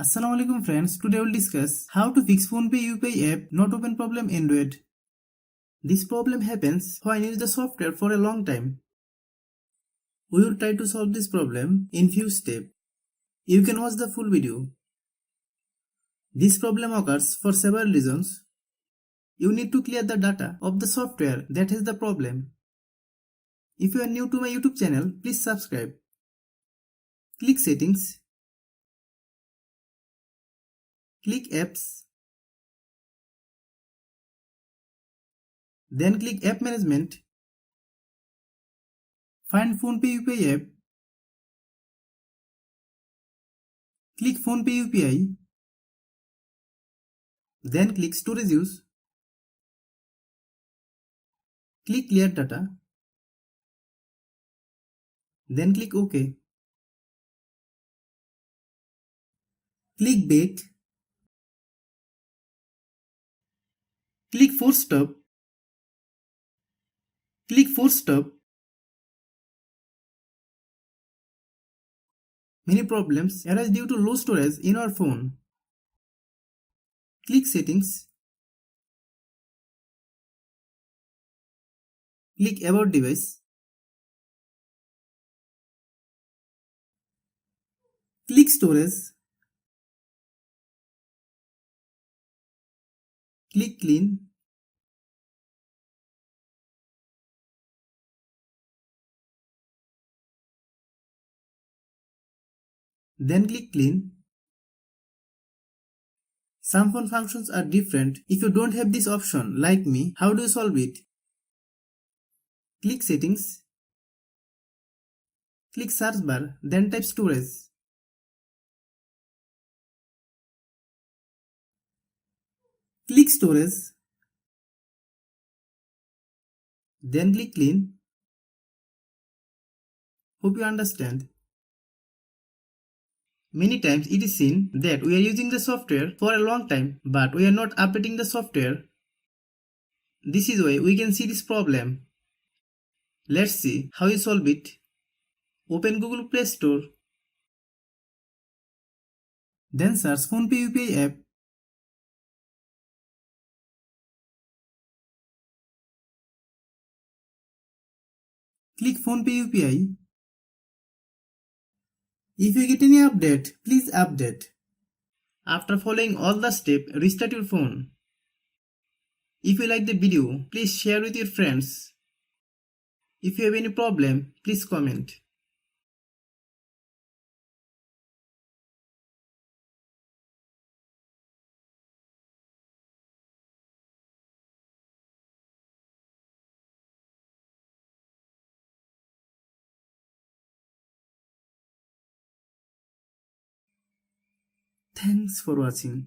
Assalamualaikum friends, today we will discuss how to fix PhonePe UPI app not open problem Android. This problem happens when you use the software for a long time. We will try to solve this problem in few steps. You can watch the full video. This problem occurs for several reasons. You need to clear the data of the software that has the problem. If you are new to my YouTube channel, please subscribe. Click Settings. Click Apps. Then click App Management. Find PhonePe UPI app. Click PhonePe UPI. Then click Storage Use. Click Clear Data. Then click OK. Click Back. Click Force Stop. Click Force Stop. Many problems arise due to low storage in our phone. Click Settings. Click About Device. Click Storage. Click Clean. Then click Clean. Some phone functions are different. If you don't have this option, like me, how do you solve it? Click Settings. Click Search Bar, then type Storage. Click Storage. Then click Clean. Hope you understand. Many times it is seen that we are using the software for a long time, but we are not updating the software. This is why we can see this problem. Let's see how you solve it. Open Google Play Store. Then search PhonePe UPI app. Click PhonePe UPI. If you get any update, please update. After following all the steps, restart your phone. If you like the video, please share with your friends. If you have any problem, please comment. Thanks for watching.